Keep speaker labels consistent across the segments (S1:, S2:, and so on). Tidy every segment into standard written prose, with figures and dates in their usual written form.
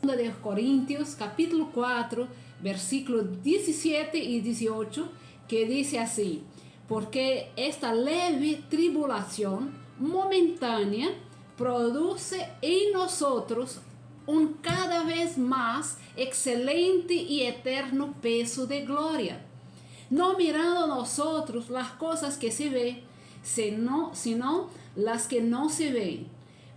S1: de Corintios, capítulo 4, versículos 17 y 18, que dice así: porque esta leve tribulación momentánea produce en nosotros un cada vez más excelente y eterno peso de gloria, no mirando nosotros las cosas que se ven, sino las que no se ven.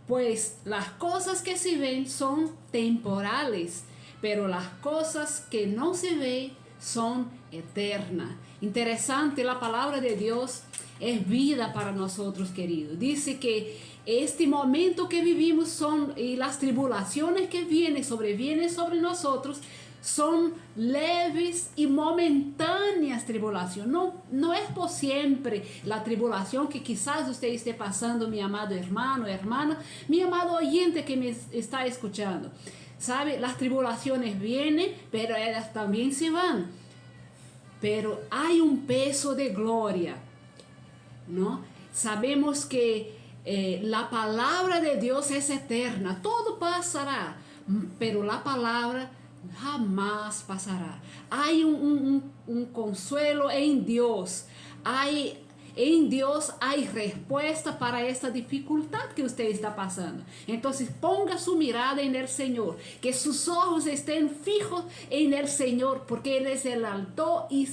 S1: Pues las cosas que se ven son temporales, pero las cosas que no se ven son eternas. Interesante, la palabra de Dios es vida para nosotros, queridos. Dice que este momento que vivimos y las tribulaciones que vienen sobre nosotros son leves y momentáneas tribulaciones. No es por siempre la tribulación que quizás usted esté pasando, mi amado hermano, hermana, mi amado oyente que me está escuchando. ¿Sabe? Las tribulaciones vienen, pero ellas también se van. Pero hay un peso de gloria, ¿no? Sabemos que la palabra de Dios es eterna. Todo pasará, pero la palabra jamás pasará. Hay un consuelo en Dios. En Dios hay respuesta para esta dificultad que usted está pasando. Entonces ponga su mirada en el Señor, que sus ojos estén fijos en el Señor, porque Él es el alto y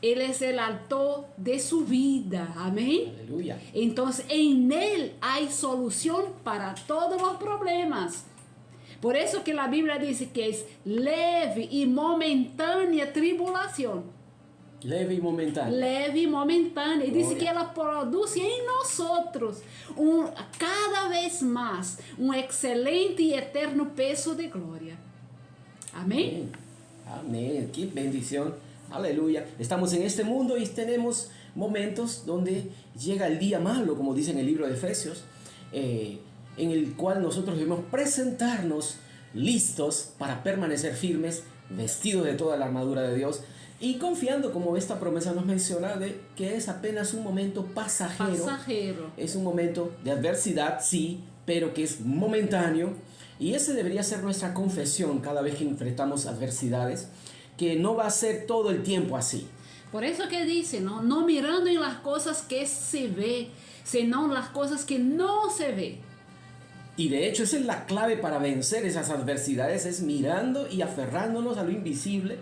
S1: Él es el alto de su vida. Amén.
S2: Aleluya.
S1: Entonces en Él hay solución para todos los problemas. Por eso que la Biblia dice que es leve y momentánea tribulación.
S2: Leve y momentánea.
S1: Leve y momentánea. Y dice
S2: Gloria.
S1: que ela produce en nosotros cada vez más un excelente y eterno peso de gloria. Amén.
S2: Amén. Qué bendición. Aleluya. Estamos en este mundo y tenemos momentos donde llega el día malo, como dice en el libro de Efesios, en el cual nosotros debemos presentarnos listos para permanecer firmes, vestidos de toda la armadura de Dios y confiando, como esta promesa nos menciona, de que es apenas un momento pasajero. Es un momento de adversidad, sí, pero que es momentáneo. Y ese debería ser nuestra confesión cada vez que enfrentamos adversidades, que no va a ser todo el tiempo así.
S1: Por eso que dice, no mirando en las cosas que se ve, sino en las cosas que no se ve.
S2: Y de hecho esa es la clave para vencer esas adversidades, es mirando y aferrándonos a lo invisible,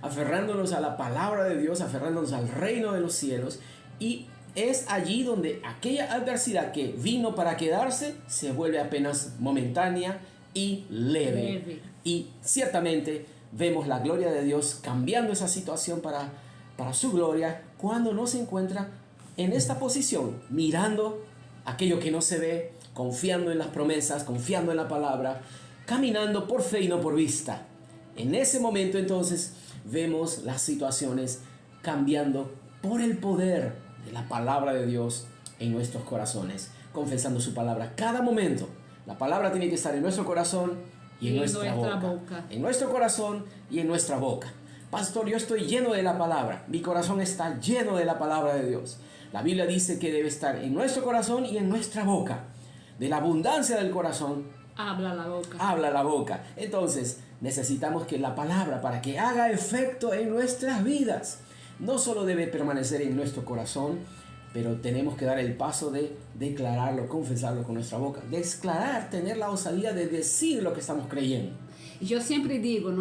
S2: aferrándonos a la palabra de Dios, aferrándonos al reino de los cielos. Y es allí donde aquella adversidad que vino para quedarse se vuelve apenas momentánea y leve. Y ciertamente vemos la gloria de Dios cambiando esa situación para su gloria cuando no se encuentra en esta posición, mirando aquello que no se ve, confiando en las promesas, confiando en la palabra, caminando por fe y no por vista. En ese momento entonces vemos las situaciones cambiando por el poder de la palabra de Dios en nuestros corazones, confesando su palabra cada momento. La palabra tiene que estar en nuestro corazón y en nuestra boca. En nuestro corazón y en nuestra boca. Pastor, yo estoy lleno de la palabra. Mi corazón está lleno de la palabra de Dios. La Biblia dice que debe estar en nuestro corazón y en nuestra boca. De la abundancia del corazón
S1: habla la boca.
S2: Habla la boca. Entonces necesitamos que la palabra, para que haga efecto en nuestras vidas, no solo debe permanecer en nuestro corazón, pero tenemos que dar el paso de declararlo, confesarlo con nuestra boca. Declarar, tener la osadía de decir lo que estamos creyendo.
S1: Yo siempre digo,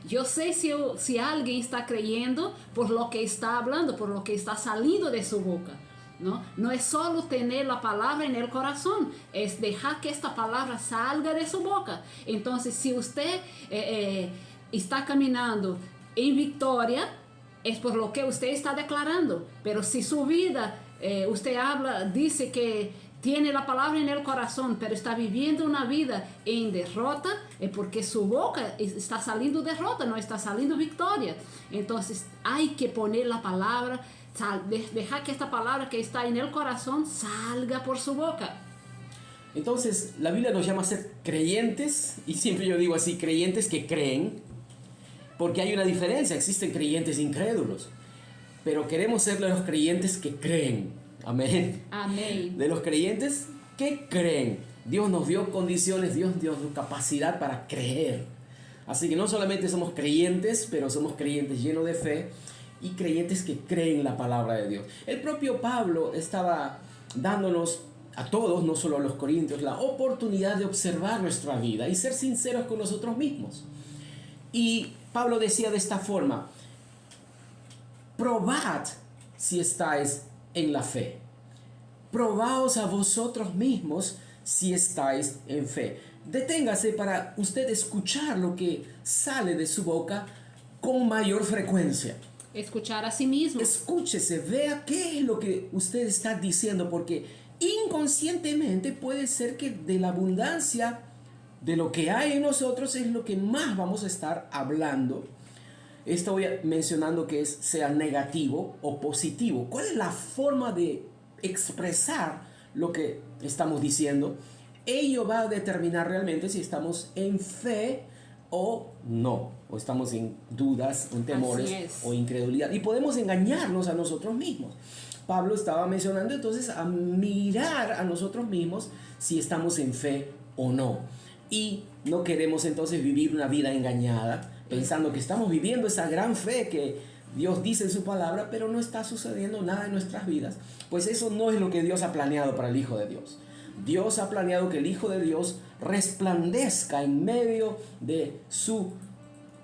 S1: yo sé si alguien está creyendo por lo que está hablando, por lo que está saliendo de su boca. No es solo tener la palabra en el corazón, es dejar que esta palabra salga de su boca. Entonces, si usted está caminando en victoria, es por lo que usted está declarando. Pero si su vida, usted dice que tiene la palabra en el corazón, pero está viviendo una vida en derrota, es porque su boca está saliendo derrota, no está saliendo victoria. Entonces hay que poner la palabra, dejar que esta palabra que está en el corazón salga por su boca.
S2: Entonces la Biblia nos llama a ser creyentes, y siempre yo digo así, creyentes que creen, porque hay una diferencia, existen creyentes incrédulos, pero queremos ser de los creyentes que creen. Amén.
S1: Amén.
S2: De los creyentes que creen. Dios nos dio condiciones, Dios nos dio capacidad para creer. Así que no solamente somos creyentes, pero somos creyentes llenos de fe y creyentes que creen la palabra de Dios. El propio Pablo estaba dándonos a todos, no solo a los corintios, la oportunidad de observar nuestra vida y ser sinceros con nosotros mismos. Y Pablo decía de esta forma: probad si estáis en la fe. Probaos a vosotros mismos si estáis en fe. Deténgase para usted escuchar lo que sale de su boca con mayor frecuencia.
S1: Escuchar a sí mismo.
S2: Escúchese, vea qué es lo que usted está diciendo, porque inconscientemente puede ser que de la abundancia de lo que hay en nosotros es lo que más vamos a estar hablando. Estoy mencionando que sea negativo o positivo. ¿Cuál es la forma de expresar lo que estamos diciendo? Ello va a determinar realmente si estamos en fe o no, o estamos en dudas, en temores o incredulidad. Y podemos engañarnos a nosotros mismos. Pablo estaba mencionando entonces a mirar a nosotros mismos si estamos en fe o no. Y no queremos entonces vivir una vida engañada, pensando que estamos viviendo esa gran fe que Dios dice en su palabra, pero no está sucediendo nada en nuestras vidas. Pues eso no es lo que Dios ha planeado para el Hijo de Dios. Dios ha planeado que el Hijo de Dios resplandezca en medio de su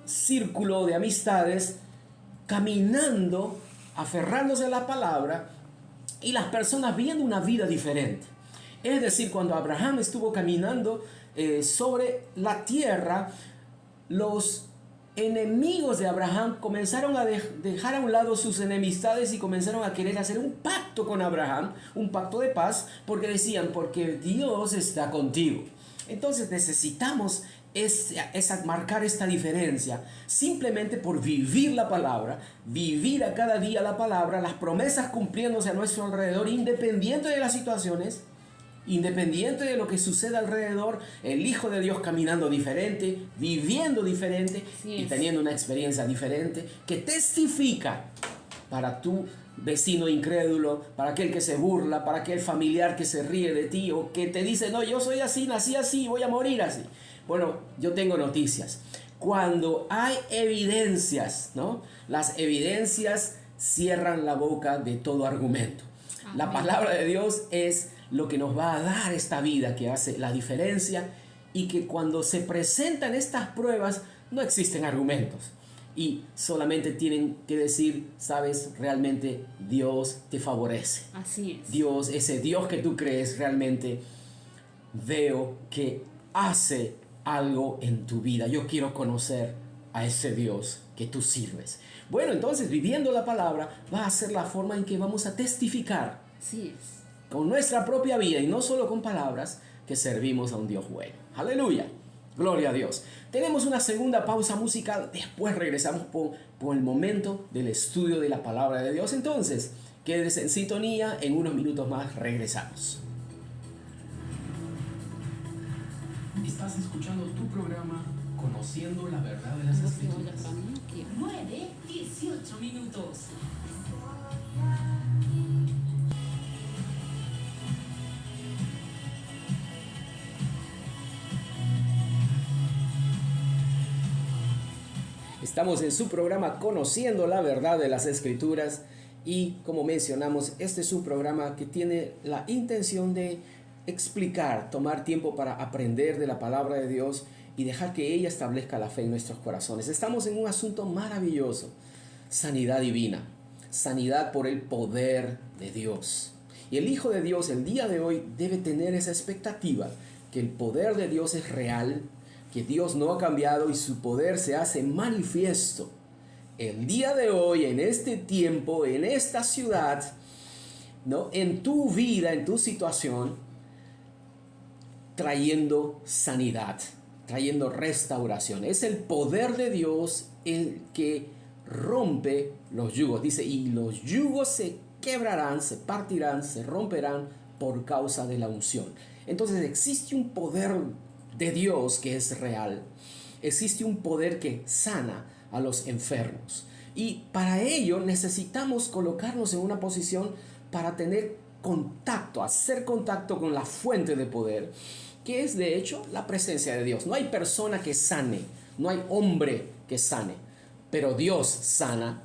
S2: círculo de amistades, caminando, aferrándose a la palabra, y las personas viendo una vida diferente. Es decir, cuando Abraham estuvo caminando sobre la tierra, los enemigos de Abraham comenzaron a dejar a un lado sus enemistades y comenzaron a querer hacer un pacto con Abraham, un pacto de paz, porque decían: porque Dios está contigo. Entonces necesitamos marcar esta diferencia, simplemente por vivir la palabra, vivir a cada día la palabra, las promesas cumpliéndose a nuestro alrededor, independiente de las situaciones, independiente de lo que sucede alrededor. El Hijo de Dios caminando diferente, viviendo diferente y teniendo una experiencia diferente que testifica para tu vecino incrédulo, para aquel que se burla, para aquel familiar que se ríe de ti o que te dice: no, yo soy así, nací así, voy a morir así. Bueno, yo tengo noticias. Cuando hay evidencias, ¿no? Las evidencias cierran la boca de todo argumento. Amén. La palabra de Dios es lo que nos va a dar esta vida que hace la diferencia, y que cuando se presentan estas pruebas no existen argumentos y solamente tienen que decir: sabes, realmente Dios te favorece.
S1: Así es.
S2: Dios, ese Dios que tú crees, realmente veo que hace algo en tu vida. Yo quiero conocer a ese Dios que tú sirves. Bueno, entonces viviendo la palabra va a ser la forma en que vamos a testificar.
S1: Así es.
S2: Con nuestra propia vida y no solo con palabras, que servimos a un Dios bueno. Aleluya, gloria a Dios. Tenemos una segunda pausa musical, después regresamos por el momento del estudio de la palabra de Dios. Entonces, quédese en sintonía, en unos minutos más regresamos. Estás escuchando tu programa Conociendo la Verdad de las Escrituras.
S3: 9:18 minutos.
S2: Estamos en su programa Conociendo la Verdad de las Escrituras, y como mencionamos, este es un programa que tiene la intención de explicar, tomar tiempo para aprender de la palabra de Dios y dejar que ella establezca la fe en nuestros corazones. Estamos en un asunto maravilloso: sanidad divina, sanidad por el poder de Dios. Y el Hijo de Dios el día de hoy debe tener esa expectativa, que el poder de Dios es real, que Dios no ha cambiado y su poder se hace manifiesto el día de hoy, en este tiempo, en esta ciudad, ¿no? En tu vida, en tu situación, trayendo sanidad, trayendo restauración. Es el poder de Dios el que rompe los yugos. Dice: y los yugos se quebrarán, se partirán, se romperán por causa de la unción. Entonces existe un poder de Dios que es real. Existe un poder que sana a los enfermos, y para ello necesitamos colocarnos en una posición para tener contacto, hacer contacto con la fuente de poder, que es de hecho la presencia de Dios. No hay persona que sane, no hay hombre que sane, pero Dios sana.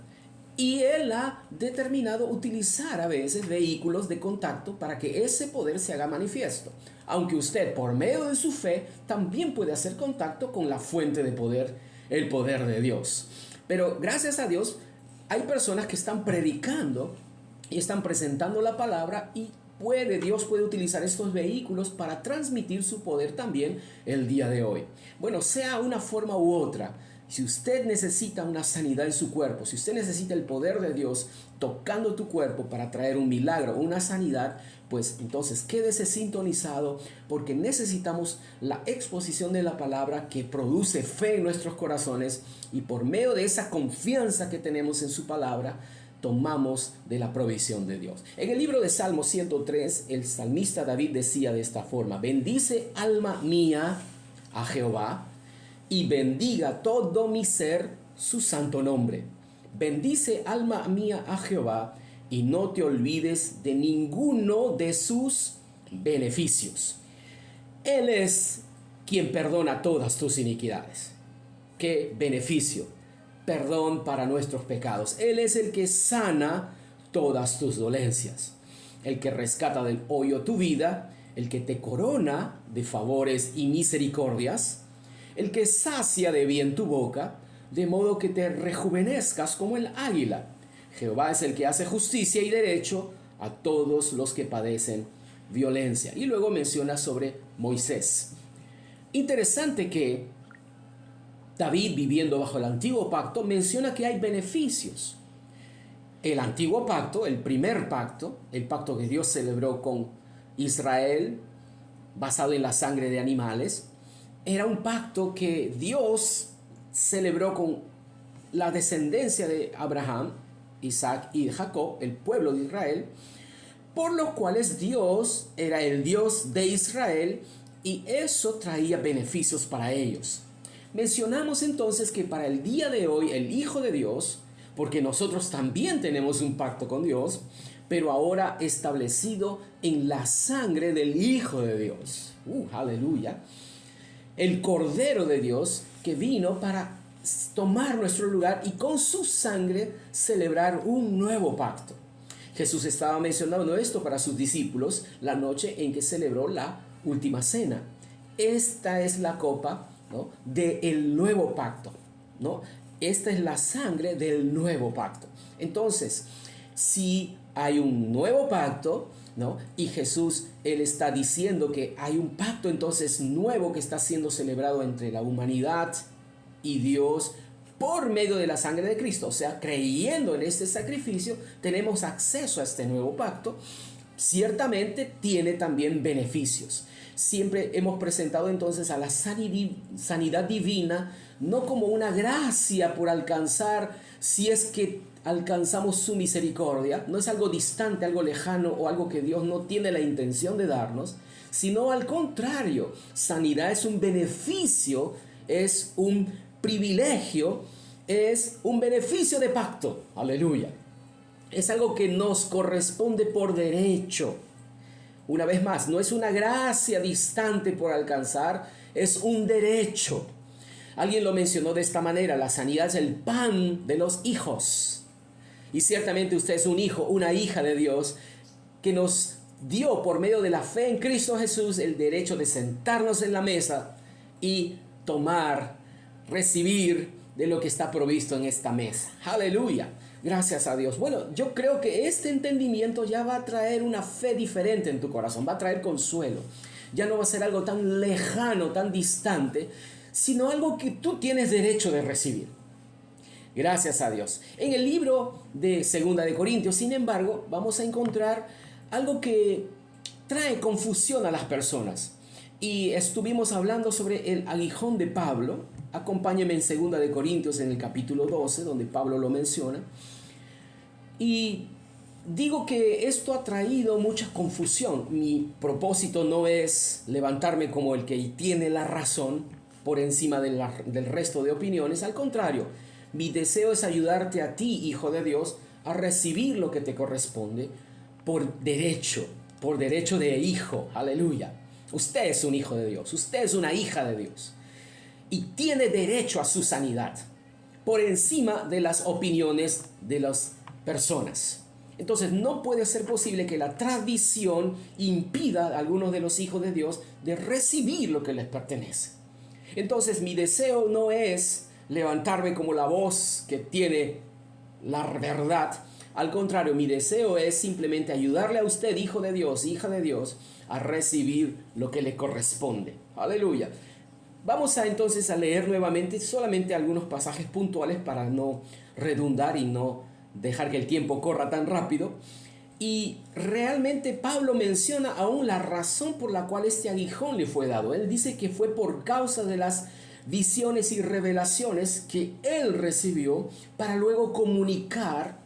S2: Y Él ha determinado utilizar a veces vehículos de contacto para que ese poder se haga manifiesto. Aunque usted, por medio de su fe, también puede hacer contacto con la fuente de poder, el poder de Dios. Pero gracias a Dios, hay personas que están predicando y están presentando la palabra y Dios puede utilizar estos vehículos para transmitir su poder también el día de hoy. Bueno, sea una forma u otra. Si usted necesita una sanidad en su cuerpo, si usted necesita el poder de Dios tocando tu cuerpo para traer un milagro, una sanidad, pues entonces quédese sintonizado porque necesitamos la exposición de la palabra que produce fe en nuestros corazones y por medio de esa confianza que tenemos en su palabra, tomamos de la provisión de Dios. En el libro de Salmo 103, el salmista David decía de esta forma: bendice alma mía a Jehová, y bendiga todo mi ser su santo nombre. Bendice alma mía a Jehová y no te olvides de ninguno de sus beneficios. Él es quien perdona todas tus iniquidades. ¿Qué beneficio? Perdón para nuestros pecados. Él es el que sana todas tus dolencias, el que rescata del hoyo tu vida, el que te corona de favores y misericordias, el que sacia de bien tu boca, de modo que te rejuvenezcas como el águila. Jehová es el que hace justicia y derecho a todos los que padecen violencia. Y luego menciona sobre Moisés. Interesante que David, viviendo bajo el antiguo pacto, menciona que hay beneficios. El antiguo pacto, el primer pacto, el pacto que Dios celebró con Israel, basado en la sangre de animales, era un pacto que Dios celebró con la descendencia de Abraham, Isaac y Jacob, el pueblo de Israel, por los cuales Dios era el Dios de Israel y eso traía beneficios para ellos. Mencionamos entonces que para el día de hoy el Hijo de Dios, porque nosotros también tenemos un pacto con Dios, pero ahora establecido en la sangre del Hijo de Dios. Aleluya. El Cordero de Dios que vino para tomar nuestro lugar y con su sangre celebrar un nuevo pacto. Jesús estaba mencionando esto para sus discípulos la noche en que celebró la última cena. Esta es la copa, ¿no?, del nuevo pacto, ¿no? Esta es la sangre del nuevo pacto. Entonces, si hay un nuevo pacto, ¿no?, y Jesús, Él está diciendo que hay un pacto entonces nuevo que está siendo celebrado entre la humanidad y Dios por medio de la sangre de Cristo. O sea, creyendo en este sacrificio, tenemos acceso a este nuevo pacto. Ciertamente tiene también beneficios. Siempre hemos presentado entonces a la sanidad divina no como una gracia por alcanzar, si es que alcanzamos su misericordia, no es algo distante, algo lejano o algo que Dios no tiene la intención de darnos, sino al contrario, sanidad es un beneficio, es un privilegio, es un beneficio de pacto, aleluya. Es algo que nos corresponde por derecho. Una vez más, no es una gracia distante por alcanzar, es un derecho. Alguien lo mencionó de esta manera: la sanidad es el pan de los hijos. Y ciertamente usted es un hijo, una hija de Dios, que nos dio por medio de la fe en Cristo Jesús el derecho de sentarnos en la mesa y tomar, recibir de lo que está provisto en esta mesa. Aleluya. Gracias a Dios. Bueno, yo creo que este entendimiento ya va a traer una fe diferente en tu corazón, va a traer consuelo. Ya no va a ser algo tan lejano, tan distante, sino algo que tú tienes derecho de recibir. Gracias a Dios. En el libro de 2 de Corintios, sin embargo, vamos a encontrar algo que trae confusión a las personas. Y estuvimos hablando sobre el aguijón de Pablo. Acompáñenme en 2 de Corintios en el capítulo 12, donde Pablo lo menciona. Y digo que esto ha traído mucha confusión. Mi propósito no es levantarme como el que tiene la razón por encima del resto de opiniones. Al contrario, mi deseo es ayudarte a ti, hijo de Dios, a recibir lo que te corresponde por derecho de hijo. Aleluya. Usted es un hijo de Dios, usted es una hija de Dios y tiene derecho a su sanidad por encima de las opiniones de las personas. Entonces no puede ser posible que la tradición impida a algunos de los hijos de Dios de recibir lo que les pertenece. Entonces mi deseo no es levantarme como la voz que tiene la verdad. Al contrario, mi deseo es simplemente ayudarle a usted, hijo de Dios, hija de Dios, a recibir lo que le corresponde. Aleluya. Vamos entonces a leer nuevamente solamente algunos pasajes puntuales para no redundar y no dejar que el tiempo corra tan rápido. Y realmente Pablo menciona aún la razón por la cual este aguijón le fue dado. Él dice que fue por causa de las visiones y revelaciones que él recibió para luego comunicar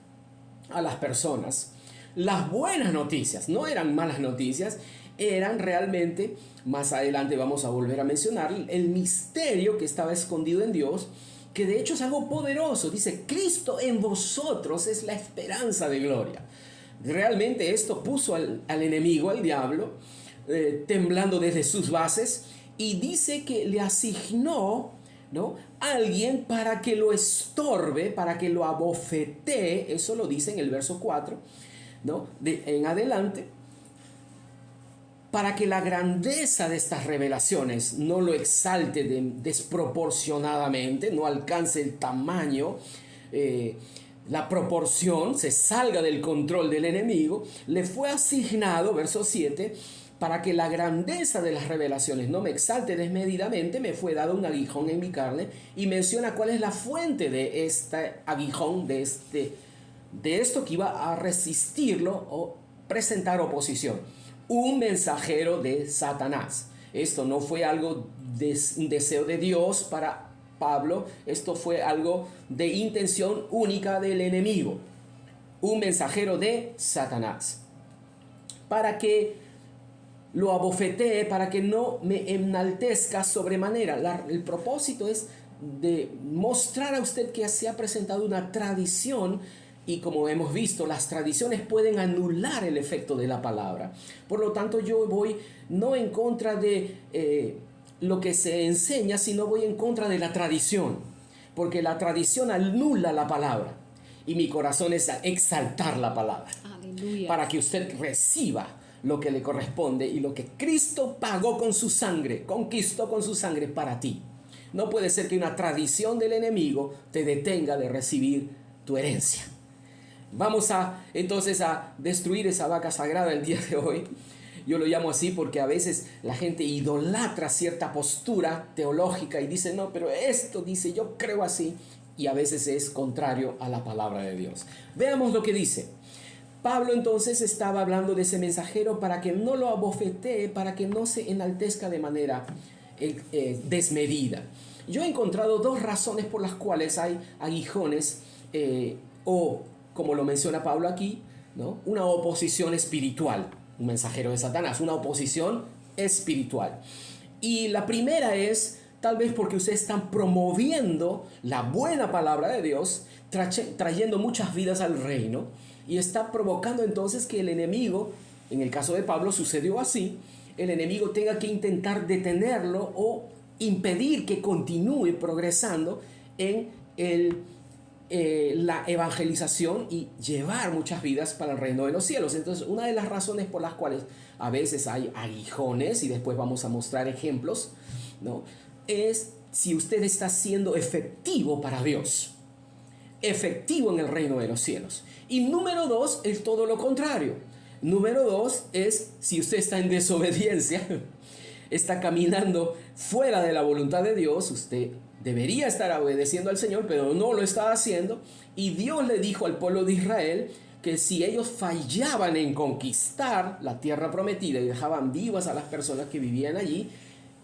S2: a las personas las buenas noticias. No eran malas noticias, eran realmente, más adelante vamos a volver a mencionar, el misterio que estaba escondido en Dios, que de hecho es algo poderoso. Dice, Cristo en vosotros es la esperanza de gloria. Realmente esto puso al enemigo, al diablo, temblando desde sus bases, y dice que le asignó, ¿no?, alguien para que lo estorbe, para que lo abofetee. Eso lo dice en el verso 4, ¿no?, en adelante, para que la grandeza de estas revelaciones no lo exalte desproporcionadamente, no alcance el tamaño, la proporción, se salga del control del enemigo. Le fue asignado, verso 7, para que la grandeza de las revelaciones no me exalte desmedidamente, me fue dado un aguijón en mi carne, y menciona cuál es la fuente de este aguijón, de esto que iba a resistirlo o presentar oposición. Un mensajero de Satanás. Esto no fue algo un deseo de Dios para Pablo, esto fue algo de intención única del enemigo. Un mensajero de Satanás, para que lo abofetee, para que no me enaltezca sobremanera. El propósito es de mostrar a usted que se ha presentado una tradición, y como hemos visto, las tradiciones pueden anular el efecto de la palabra. Por lo tanto, yo voy no en contra de lo que se enseña, sino voy en contra de la tradición, porque la tradición anula la palabra, y mi corazón es exaltar la palabra.
S1: Aleluya.
S2: Para que usted reciba lo que le corresponde y lo que Cristo pagó con su sangre, conquistó con su sangre para ti. No puede ser que una tradición del enemigo te detenga de recibir tu herencia. Vamos entonces a destruir esa vaca sagrada el día de hoy. Yo lo llamo así porque a veces la gente idolatra cierta postura teológica y dice, no, pero esto dice, yo creo así, y a veces es contrario a la palabra de Dios. Veamos lo que dice. Pablo entonces estaba hablando de ese mensajero para que no lo abofetee, para que no se enaltezca de manera desmedida. Yo he encontrado dos razones por las cuales hay aguijones, o como lo menciona Pablo aquí, ¿no?, una oposición espiritual. Un mensajero de Satanás, una oposición espiritual. Y la primera es tal vez porque ustedes están promoviendo la buena palabra de Dios, trayendo muchas vidas al reino, y está provocando entonces que el enemigo, en el caso de Pablo sucedió así, el enemigo tenga que intentar detenerlo o impedir que continúe progresando en la evangelización y llevar muchas vidas para el reino de los cielos. Entonces, una de las razones por las cuales a veces hay aguijones, y después vamos a mostrar ejemplos, ¿no?, es si usted está siendo efectivo para Dios, efectivo en el reino de los cielos. Y número dos es todo lo contrario. Número dos es si usted está en desobediencia, está caminando fuera de la voluntad de Dios. Usted debería estar obedeciendo al Señor, pero no lo está haciendo. Y Dios le dijo al pueblo de Israel que si ellos fallaban en conquistar la tierra prometida y dejaban vivas a las personas que vivían allí,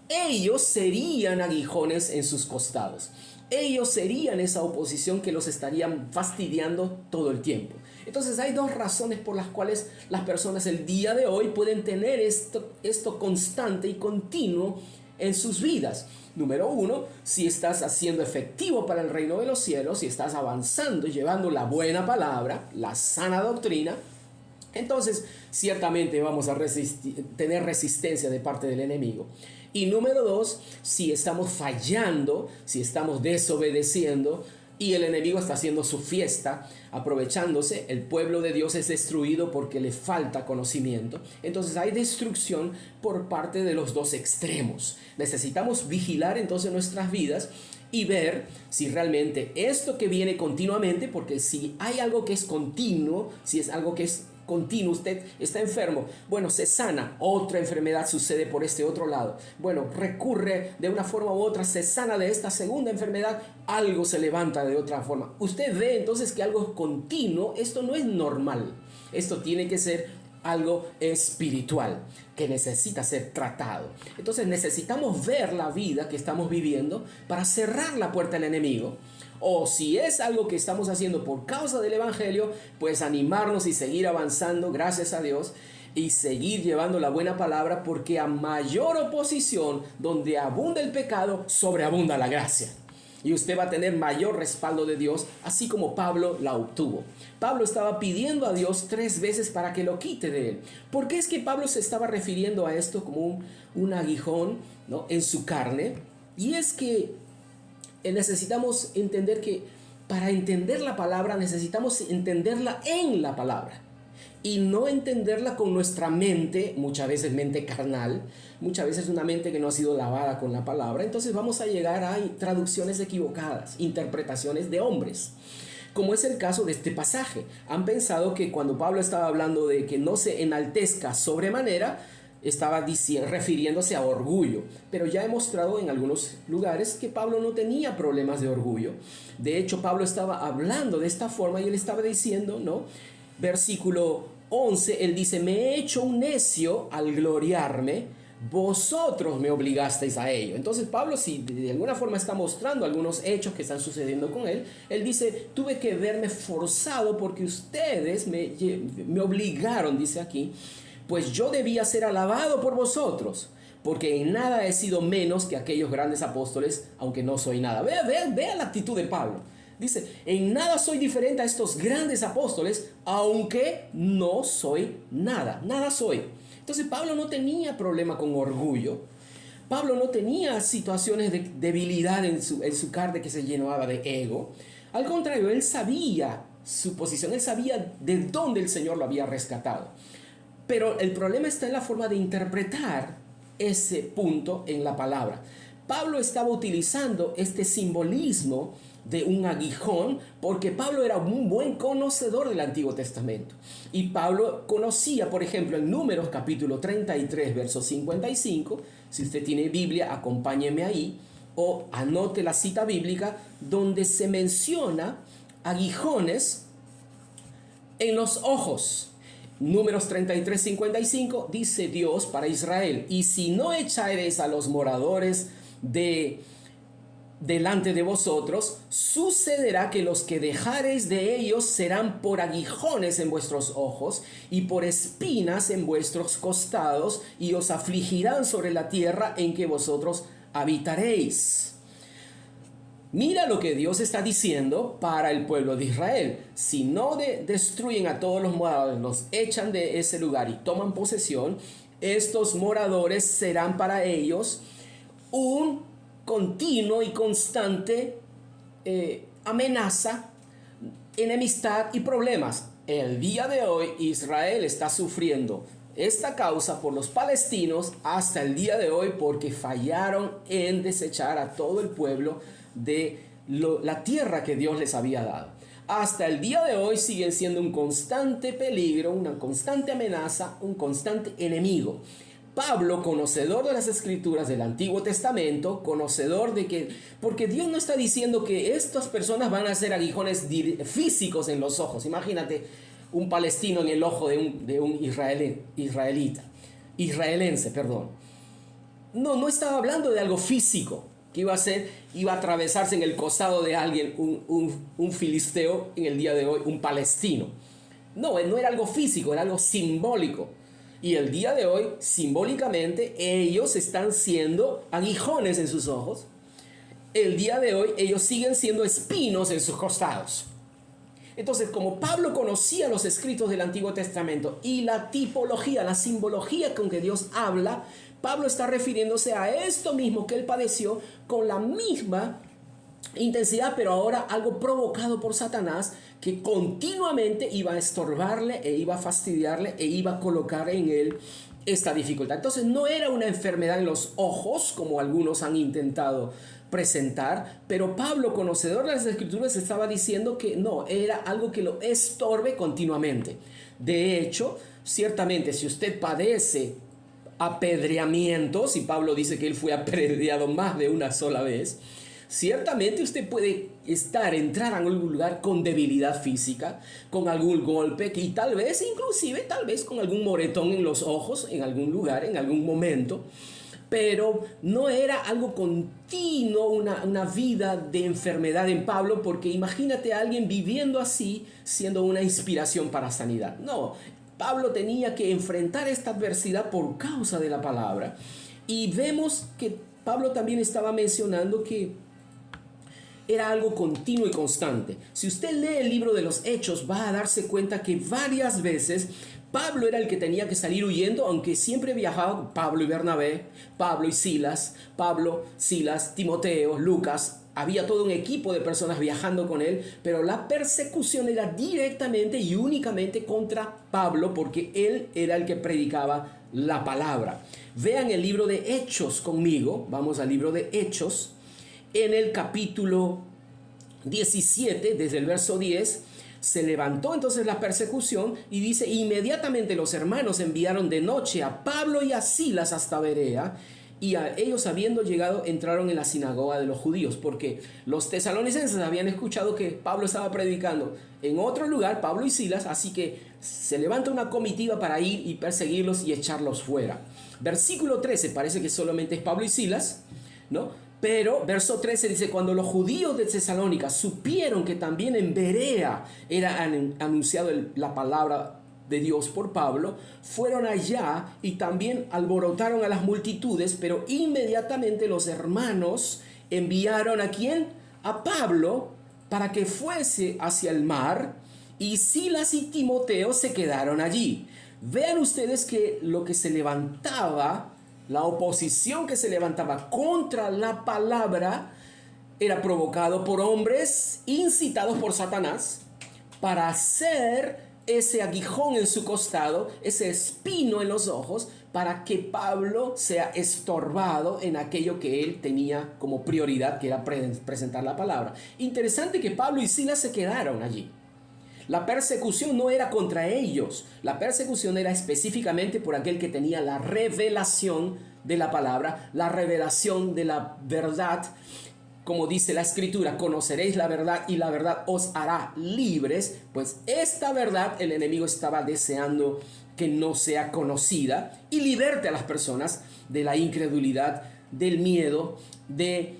S2: ellos serían aguijones en sus costados. Ellos serían esa oposición que los estarían fastidiando todo el tiempo. Entonces hay dos razones por las cuales las personas el día de hoy pueden tener esto constante y continuo en sus vidas. Número uno, si estás haciendo efectivo para el reino de los cielos, si estás avanzando y llevando la buena palabra, la sana doctrina, Entonces, ciertamente vamos a tener resistencia de parte del enemigo. Y número 2, si estamos fallando, si estamos desobedeciendo y el enemigo está haciendo su fiesta, aprovechándose, el pueblo de Dios es destruido porque le falta conocimiento. Entonces hay destrucción por parte de los dos extremos. Necesitamos vigilar entonces nuestras vidas y ver si realmente esto que viene continuamente, porque si hay algo que es continuo, si es algo que es continuo, usted está enfermo, bueno, se sana, otra enfermedad sucede por este otro lado, bueno, recurre de una forma u otra, se sana de esta segunda enfermedad, algo se levanta de otra forma. Usted ve entonces que algo es continuo, esto no es normal, esto tiene que ser algo espiritual que necesita ser tratado. Entonces necesitamos ver la vida que estamos viviendo para cerrar la puerta al enemigo. O si es algo que estamos haciendo por causa del evangelio, pues animarnos y seguir avanzando, gracias a Dios, y seguir llevando la buena palabra, porque a mayor oposición, donde abunda el pecado, sobreabunda la gracia. Y usted va a tener mayor respaldo de Dios, así como Pablo la obtuvo. Pablo estaba pidiendo a Dios 3 veces para que lo quite de él. ¿Por qué es que Pablo se estaba refiriendo a esto como un aguijón, ¿no?, en su carne? Y es que necesitamos entender que para entender la palabra necesitamos entenderla en la palabra. Y no entenderla con nuestra mente, muchas veces mente carnal, muchas veces una mente que no ha sido lavada con la palabra. Entonces vamos a llegar a traducciones equivocadas, interpretaciones de hombres, como es el caso de este pasaje. Han pensado que cuando Pablo estaba hablando de que no se enaltezca sobremanera, estaba refiriéndose a orgullo, pero ya he mostrado en algunos lugares que Pablo no tenía problemas de orgullo. De hecho, Pablo estaba hablando de esta forma y él estaba diciendo, ¿no?, versículo 11, él dice: me he hecho un necio al gloriarme, vosotros me obligasteis a ello. Entonces Pablo, si de alguna forma está mostrando algunos hechos que están sucediendo con él, él dice: tuve que verme forzado porque ustedes me obligaron, dice aquí, pues yo debía ser alabado por vosotros, porque en nada he sido menos que aquellos grandes apóstoles, aunque no soy nada. Vea la actitud de Pablo. Dice: en nada soy diferente a estos grandes apóstoles, aunque no soy nada. Nada soy. Entonces Pablo no tenía problema con orgullo. Pablo no tenía situaciones de debilidad en su carne que se llenaba de ego. Al contrario, él sabía su posición, él sabía de dónde el Señor lo había rescatado. Pero el problema está en la forma de interpretar ese punto en la palabra. Pablo estaba utilizando este simbolismo de un aguijón porque Pablo era un buen conocedor del Antiguo Testamento. Y Pablo conocía, por ejemplo, en Números capítulo 33, verso 55. Si usted tiene Biblia, acompáñeme ahí o anote la cita bíblica donde se menciona aguijones en los ojos. Números 33, 55 dice Dios para Israel: y si no echareis a los moradores delante de vosotros, sucederá que los que dejareis de ellos serán por aguijones en vuestros ojos y por espinas en vuestros costados, y os afligirán sobre la tierra en que vosotros habitaréis. Mira lo que Dios está diciendo para el pueblo de Israel. Si no destruyen a todos los moradores, los echan de ese lugar y toman posesión, estos moradores serán para ellos un continuo y constante amenaza, enemistad y problemas. El día de hoy Israel está sufriendo esta causa por los palestinos hasta el día de hoy porque fallaron en desechar a todo el pueblo de la tierra que Dios les había dado. Hasta el día de hoy siguen siendo un constante peligro, una constante amenaza, un constante enemigo. Pablo, conocedor de las escrituras del Antiguo Testamento, conocedor de que, porque Dios no está diciendo que estas personas van a ser aguijones físicos en los ojos. Imagínate un palestino en el ojo de un israelense. No estaba hablando de algo físico que iba a atravesarse en el costado de alguien, un filisteo en el día de hoy, un palestino. No era algo físico, era algo simbólico. Y el día de hoy, simbólicamente, ellos están siendo aguijones en sus ojos. El día de hoy, ellos siguen siendo espinos en sus costados. Entonces, como Pablo conocía los escritos del Antiguo Testamento y la tipología, la simbología con que Dios habla, Pablo está refiriéndose a esto mismo que él padeció con la misma intensidad, pero ahora algo provocado por Satanás, que continuamente iba a estorbarle e iba a fastidiarle e iba a colocar en él esta dificultad. Entonces no era una enfermedad en los ojos, como algunos han intentado presentar, pero Pablo, conocedor de las Escrituras, estaba diciendo que no, era algo que lo estorbe continuamente. De hecho, ciertamente, si usted padece apedreamientos, y Pablo dice que él fue apedreado más de una sola vez, ciertamente usted puede entrar en algún lugar con debilidad física, con algún golpe y tal vez, inclusive, tal vez con algún moretón en los ojos, en algún lugar, en algún momento. Pero no era algo continuo, una vida de enfermedad en Pablo, porque imagínate a alguien viviendo así, siendo una inspiración para sanidad. No, Pablo tenía que enfrentar esta adversidad por causa de la palabra. Y vemos que Pablo también estaba mencionando que era algo continuo y constante. Si usted lee el libro de los Hechos, va a darse cuenta que varias veces Pablo era el que tenía que salir huyendo, aunque siempre viajaba Pablo y Bernabé, Pablo y Silas, Timoteo, Lucas. Había todo un equipo de personas viajando con él, pero la persecución era directamente y únicamente contra Pablo, porque él era el que predicaba la palabra. Vean el libro de Hechos conmigo. Vamos al libro de Hechos. En el capítulo 17, desde el verso 10, se levantó entonces la persecución y dice: inmediatamente los hermanos enviaron de noche a Pablo y a Silas hasta Berea, y a ellos, habiendo llegado, entraron en la sinagoga de los judíos, porque los tesalonicenses habían escuchado que Pablo estaba predicando en otro lugar, Pablo y Silas, así que se levanta una comitiva para ir y perseguirlos y echarlos fuera. Versículo 13, parece que solamente es Pablo y Silas, ¿no? Pero verso 13 dice: cuando los judíos de Tesalónica supieron que también en Berea era anunciado la palabra de Dios por Pablo, fueron allá y también alborotaron a las multitudes, pero inmediatamente los hermanos enviaron ¿a quién? A Pablo para que fuese hacia el mar, y Silas y Timoteo se quedaron allí. Vean ustedes que lo que se levantaba, la oposición que se levantaba contra la palabra, era provocado por hombres incitados por Satanás para hacer ese aguijón en su costado, ese espino en los ojos, para que Pablo sea estorbado en aquello que él tenía como prioridad, que era presentar la palabra. Interesante que Pablo y Silas se quedaron allí. La persecución no era contra ellos, la persecución era específicamente por aquel que tenía la revelación de la palabra, la revelación de la verdad. Como dice la Escritura: conoceréis la verdad y la verdad os hará libres. Pues esta verdad el enemigo estaba deseando que no sea conocida, y liberte a las personas de la incredulidad, del miedo, de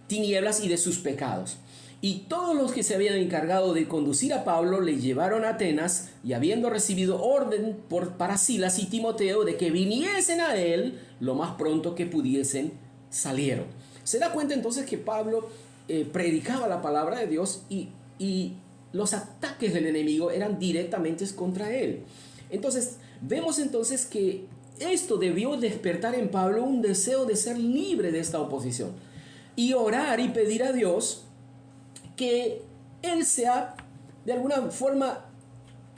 S2: tinieblas y de sus pecados. Y todos los que se habían encargado de conducir a Pablo le llevaron a Atenas, y habiendo recibido orden para Silas y Timoteo de que viniesen a él lo más pronto que pudiesen, salieron. Se da cuenta entonces que Pablo predicaba la palabra de Dios, y los ataques del enemigo eran directamente contra él. Entonces vemos entonces que esto debió despertar en Pablo un deseo de ser libre de esta oposición, y orar y pedir a Dios que él sea, de alguna forma,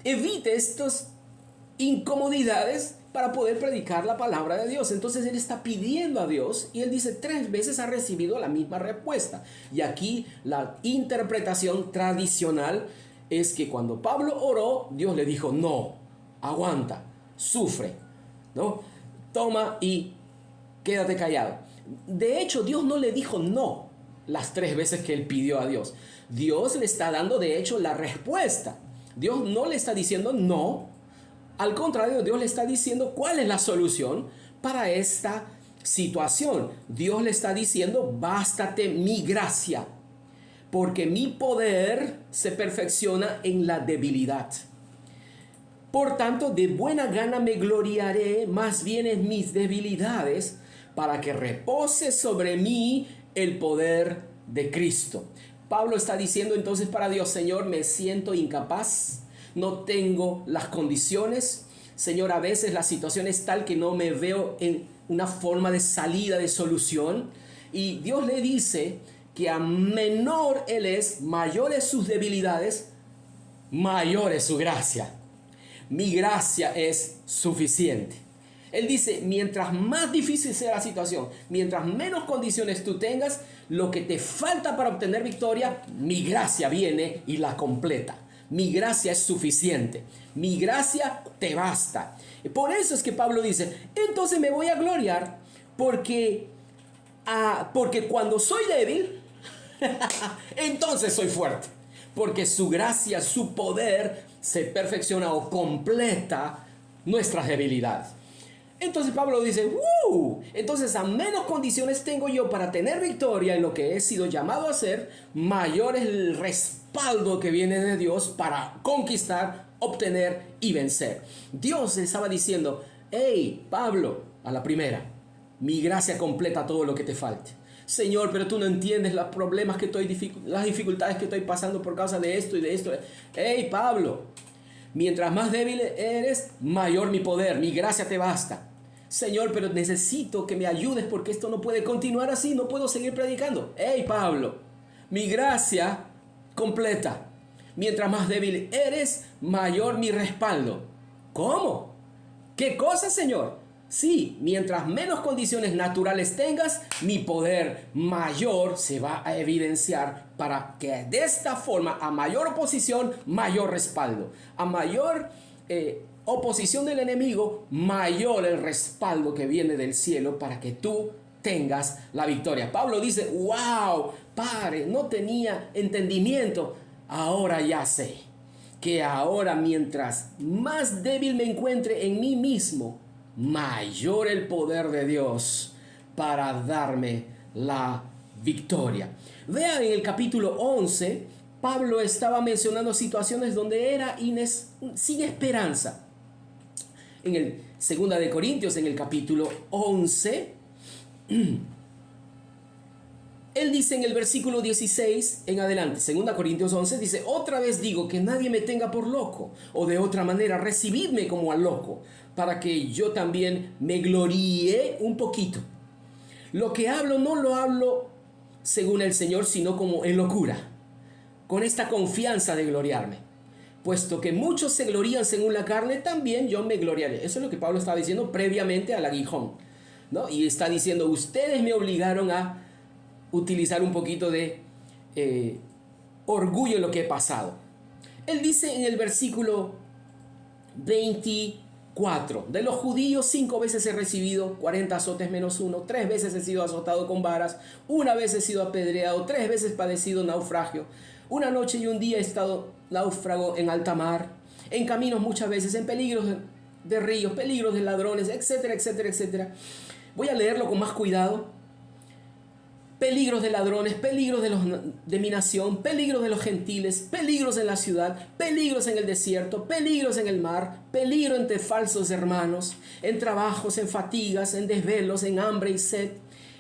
S2: evite estas incomodidades para poder predicar la palabra de Dios. Entonces él está pidiendo a Dios, y él dice 3 veces ha recibido la misma respuesta. Y aquí la interpretación tradicional es que cuando Pablo oró, Dios le dijo: no, aguanta, sufre, ¿no? Toma y quédate callado. De hecho, Dios no le dijo no las 3 veces que él pidió a Dios. Dios le está dando, de hecho, la respuesta. Dios no le está diciendo no. Al contrario, Dios le está diciendo cuál es la solución para esta situación. Dios le está diciendo: bástate mi gracia, porque mi poder se perfecciona en la debilidad. Por tanto, de buena gana me gloriaré más bien en mis debilidades, para que repose sobre mí el poder de Cristo. Pablo está diciendo entonces para Dios: Señor, me siento incapaz, no tengo las condiciones. Señor, a veces la situación es tal que no me veo en una forma de salida, de solución. Y Dios le dice que a menor Él es, mayores sus debilidades, mayor es su gracia. Mi gracia es suficiente. Él dice, mientras más difícil sea la situación, mientras menos condiciones tú tengas, lo que te falta para obtener victoria, mi gracia viene y la completa. Mi gracia es suficiente. Mi gracia te basta. Por eso es que Pablo dice, entonces me voy a gloriar porque cuando soy débil, entonces soy fuerte. Porque su gracia, su poder se perfecciona o completa nuestras debilidades. Entonces Pablo dice, entonces a menos condiciones tengo yo para tener victoria en lo que he sido llamado a hacer, mayor es el respaldo que viene de Dios para conquistar, obtener y vencer. Dios estaba diciendo, hey Pablo, a la primera, mi gracia completa todo lo que te falte. Señor, pero tú no entiendes los problemas que las dificultades que estoy pasando por causa de esto y de esto. Hey Pablo, mientras más débil eres, mayor mi poder, mi gracia te basta. Señor, pero necesito que me ayudes porque esto no puede continuar así, no puedo seguir predicando. Hey Pablo, mi gracia completa. Mientras más débil eres, mayor mi respaldo. ¿Cómo? ¿Qué cosa, Señor? Sí, mientras menos condiciones naturales tengas, mi poder mayor se va a evidenciar para que de esta forma, a mayor oposición, mayor respaldo. A mayor oposición del enemigo, mayor el respaldo que viene del cielo para que tú tengas la victoria. Pablo dice, wow, padre, no tenía entendimiento, ahora ya sé que ahora mientras más débil me encuentre en mí mismo, mayor el poder de Dios para darme la victoria. Vean en el capítulo 11, Pablo estaba mencionando situaciones donde era sin esperanza. En el 2 de Corintios, en el capítulo 11, él dice en el versículo 16 en adelante, 2 Corintios 11, dice, otra vez digo que nadie me tenga por loco, o de otra manera recibidme como al loco, para que yo también me gloríe un poquito. Lo que hablo no lo hablo según el Señor, sino como en locura, con esta confianza de gloriarme. Puesto que muchos se glorían según la carne, también yo me gloriaré. Eso es lo que Pablo estaba diciendo previamente al aguijón, ¿no? Y está diciendo, ustedes me obligaron a utilizar un poquito de orgullo en lo que he pasado. Él dice en el versículo 24, de los judíos 5 veces he recibido 40 azotes menos 1, 3 veces he sido azotado con varas, 1 vez he sido apedreado, 3 veces padecido naufragio, 1 noche y 1 día he estado náufrago en alta mar, en caminos muchas veces, en peligros de ríos, peligros de ladrones, etcétera, etcétera, etcétera. Voy a leerlo con más cuidado. Peligros de ladrones, peligros de mi nación, peligros de los gentiles, peligros en la ciudad, peligros en el desierto, peligros en el mar, peligro entre falsos hermanos, en trabajos, en fatigas, en desvelos, en hambre y sed,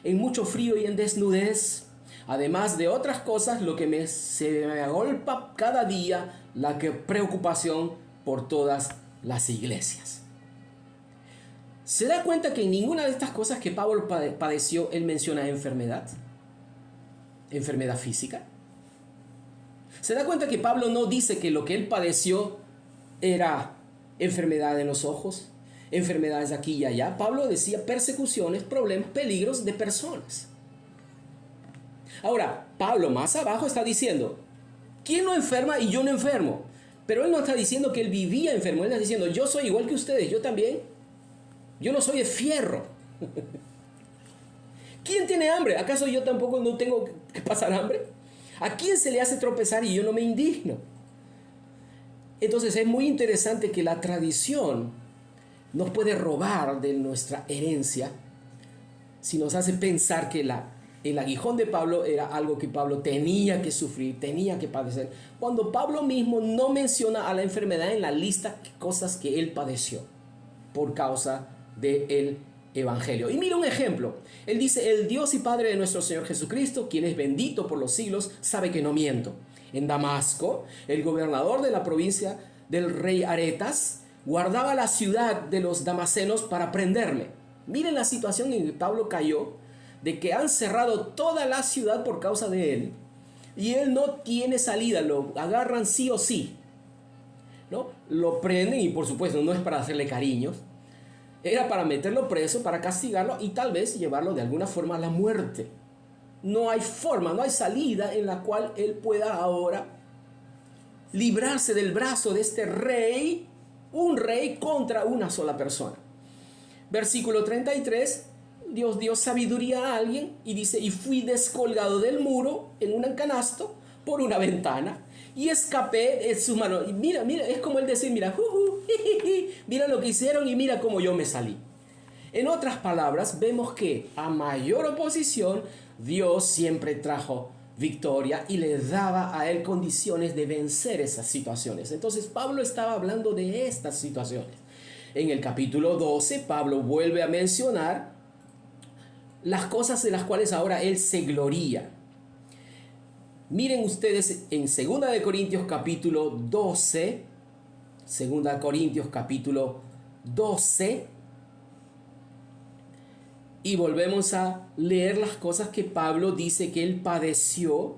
S2: en mucho frío y en desnudez. Además de otras cosas, lo que se me agolpa cada día, la preocupación por todas las iglesias. ¿Se da cuenta que en ninguna de estas cosas que Pablo padeció, él menciona enfermedad? Enfermedad física. ¿Se da cuenta que Pablo no dice que lo que él padeció era enfermedad en los ojos, enfermedades aquí y allá? Pablo decía persecuciones, problemas, peligros de personas. Ahora, Pablo más abajo está diciendo, ¿quién no enferma y yo no enfermo? Pero él no está diciendo que él vivía enfermo, él está diciendo, yo soy igual que ustedes, yo también. Yo no soy de fierro. ¿Quién tiene hambre? ¿Acaso yo tampoco no tengo que pasar hambre? ¿A quién se le hace tropezar y yo no me indigno? Entonces es muy interesante que la tradición nos puede robar de nuestra herencia si nos hace pensar que el aguijón de Pablo era algo que Pablo tenía que sufrir, tenía que padecer, cuando Pablo mismo no menciona a la enfermedad en la lista de cosas que él padeció por causa del evangelio. Y mira un ejemplo. Él dice, el Dios y Padre de nuestro Señor Jesucristo, quien es bendito por los siglos, sabe que no miento. En Damasco, el gobernador de la provincia del rey Aretas guardaba la ciudad de los damasenos para prenderme. Miren la situación en que Pablo cayó, de que han cerrado toda la ciudad por causa de él, y él no tiene salida, lo agarran sí o sí, ¿no? Lo prenden y por supuesto no es para hacerle cariños, era para meterlo preso, para castigarlo y tal vez llevarlo de alguna forma a la muerte. No hay forma, no hay salida en la cual él pueda ahora librarse del brazo de este rey, un rey contra una sola persona. Versículo 33, Dios dio sabiduría a alguien y dice, y fui descolgado del muro en un canasto por una ventana y escapé en sus manos. Y mira, es como el decir, mira, mira lo que hicieron y mira cómo yo me salí. En otras palabras, vemos que a mayor oposición, Dios siempre trajo victoria y le daba a él condiciones de vencer esas situaciones. Entonces Pablo estaba hablando de estas situaciones. En el capítulo 12, Pablo vuelve a mencionar las cosas de las cuales ahora él se gloría. Miren ustedes en 2 de Corintios capítulo 12, 2 Corintios capítulo 12, y volvemos a leer las cosas que Pablo dice que él padeció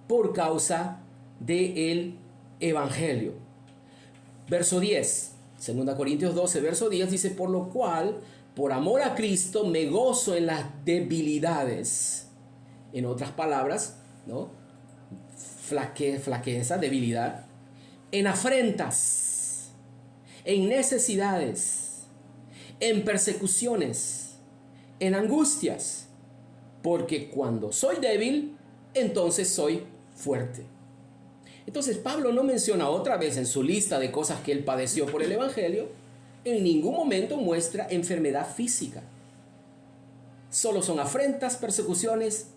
S2: por causa del evangelio. Verso 10, 2 Corintios 12, verso 10 dice, por lo cual, por amor a Cristo, me gozo en las debilidades. En otras palabras, ¿no? Flaqueza, debilidad. En afrentas, en necesidades, en persecuciones, en angustias, porque cuando soy débil, entonces soy fuerte. Entonces Pablo no menciona otra vez en su lista de cosas que él padeció por el evangelio, en ningún momento muestra enfermedad física. Solo son afrentas, persecuciones,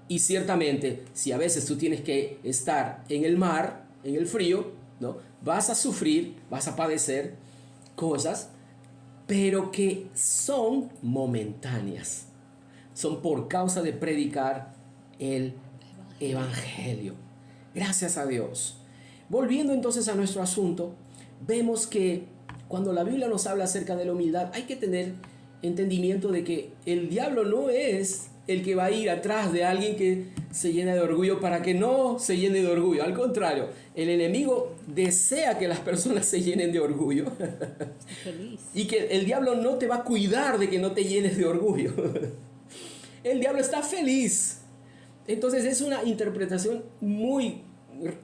S2: y ciertamente si a veces tú tienes que estar en el mar, en el frío, ¿no? Vas a sufrir, vas a padecer cosas, pero que son momentáneas. Son por causa de predicar el evangelio. Gracias a Dios. Volviendo entonces a nuestro asunto, vemos que cuando la Biblia nos habla acerca de la humildad, hay que tener entendimiento de que el diablo no es el que va a ir atrás de alguien que se llene de orgullo para que no se llene de orgullo. Al contrario, el enemigo desea que las personas se llenen de orgullo.
S1: Feliz.
S2: Y que el diablo no te va a cuidar de que no te llenes de orgullo. El diablo está feliz. Entonces es una interpretación muy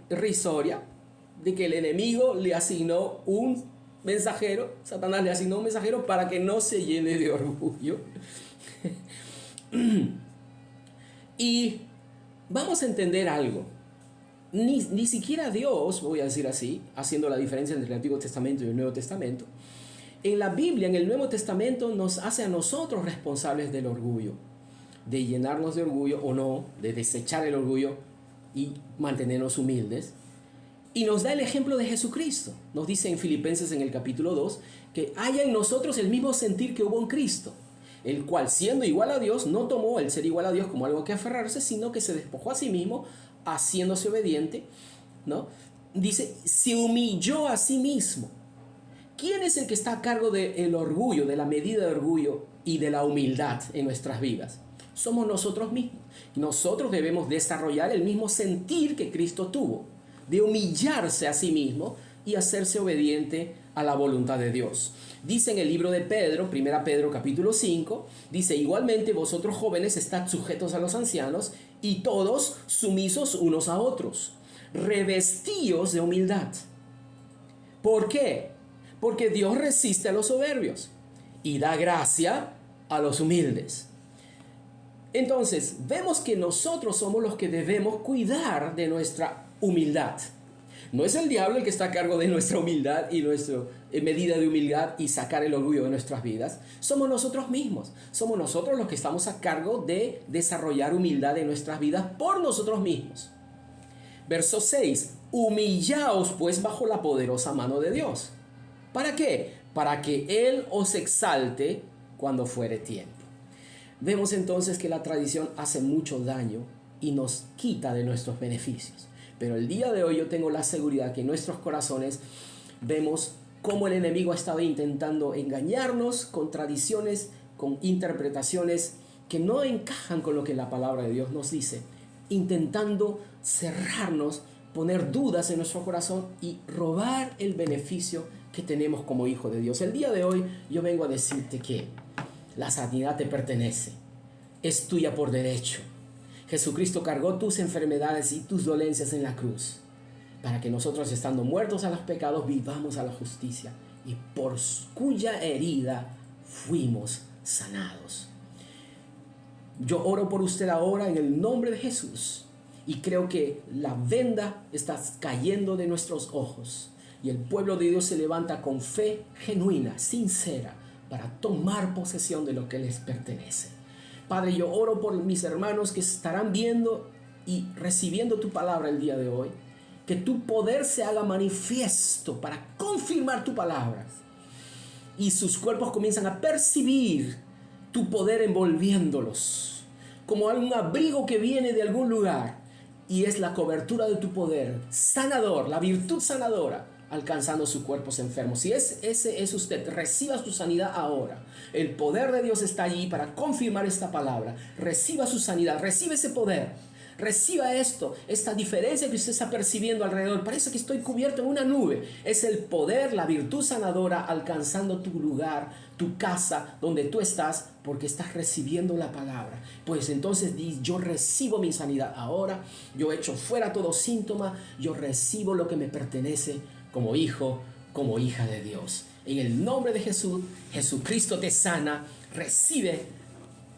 S2: risoria de que el enemigo le asignó un mensajero, Satanás le asignó un mensajero para que no se llene de orgullo. Y vamos a entender algo. Ni siquiera Dios, voy a decir así, haciendo la diferencia entre el Antiguo Testamento y el Nuevo Testamento, en la Biblia, en el Nuevo Testamento, nos hace a nosotros responsables del orgullo, de llenarnos de orgullo o no, de desechar el orgullo y mantenernos humildes. Y nos da el ejemplo de Jesucristo. Nos dice en Filipenses en el capítulo 2 que haya en nosotros el mismo sentir que hubo en Cristo, el cual, siendo igual a Dios, no tomó el ser igual a Dios como algo que aferrarse, sino que se despojó a sí mismo, haciéndose obediente, ¿no? Dice, se humilló a sí mismo. ¿Quién es el que está a cargo del orgullo, de la medida de orgullo y de la humildad en nuestras vidas? Somos nosotros mismos. Nosotros debemos desarrollar el mismo sentir que Cristo tuvo, de humillarse a sí mismo y hacerse obediente a la voluntad de Dios. Dice en el libro de Pedro, 1 Pedro capítulo 5, dice, igualmente vosotros jóvenes estad sujetos a los ancianos y todos sumisos unos a otros, revestíos de humildad. ¿Por qué? Porque Dios resiste a los soberbios y da gracia a los humildes. Entonces, vemos que nosotros somos los que debemos cuidar de nuestra humildad. No es el diablo el que está a cargo de nuestra humildad y nuestra medida de humildad y sacar el orgullo de nuestras vidas. Somos nosotros mismos. Somos nosotros los que estamos a cargo de desarrollar humildad en nuestras vidas por nosotros mismos. Verso 6. Humillaos pues bajo la poderosa mano de Dios. ¿Para qué? Para que Él os exalte cuando fuere tiempo. Vemos entonces que la tradición hace mucho daño y nos quita de nuestros beneficios. Pero el día de hoy yo tengo la seguridad que en nuestros corazones vemos cómo el enemigo ha estado intentando engañarnos con tradiciones, con interpretaciones que no encajan con lo que la palabra de Dios nos dice, intentando cerrarnos, poner dudas en nuestro corazón y robar el beneficio que tenemos como hijo de Dios. El día de hoy yo vengo a decirte que la sanidad te pertenece, es tuya por derecho. Jesucristo cargó tus enfermedades y tus dolencias en la cruz, para que nosotros, estando muertos a los pecados, vivamos a la justicia, y por cuya herida fuimos sanados. Yo oro por usted ahora en el nombre de Jesús, y creo que la venda está cayendo de nuestros ojos, y el pueblo de Dios se levanta con fe genuina, sincera, para tomar posesión de lo que les pertenece. Padre, yo oro por mis hermanos que estarán viendo y recibiendo tu palabra el día de hoy, que tu poder se haga manifiesto para confirmar tu palabra, y sus cuerpos comienzan a percibir tu poder envolviéndolos, como un abrigo que viene de algún lugar, y es la cobertura de tu poder sanador, la virtud sanadora, alcanzando sus cuerpos enfermos. Si ese es usted, reciba su sanidad ahora. El poder de Dios está allí para confirmar esta palabra. Reciba su sanidad, recibe ese poder. Reciba esta diferencia que usted está percibiendo alrededor. Parece que estoy cubierto en una nube. Es el poder, la virtud sanadora alcanzando tu lugar, tu casa, donde tú estás, porque estás recibiendo la palabra. Pues entonces yo recibo mi sanidad ahora. Yo echo fuera todo síntoma. Yo recibo lo que me pertenece como hijo, como hija de Dios. En el nombre de Jesús, Jesucristo te sana. Recibe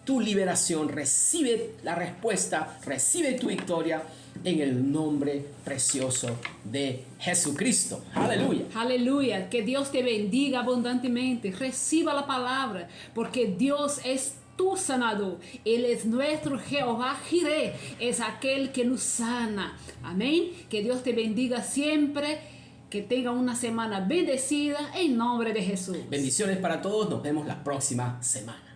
S2: tu liberación, recibe la respuesta, recibe tu victoria en el nombre precioso de Jesucristo. Aleluya.
S1: Aleluya. Que Dios te bendiga abundantemente. Reciba la palabra, porque Dios es tu sanador. Él es nuestro Jehová Jireh, es aquel que nos sana. Amén. Que Dios te bendiga siempre. Que tenga una semana bendecida en nombre de Jesús.
S2: Bendiciones para todos. Nos vemos la próxima semana.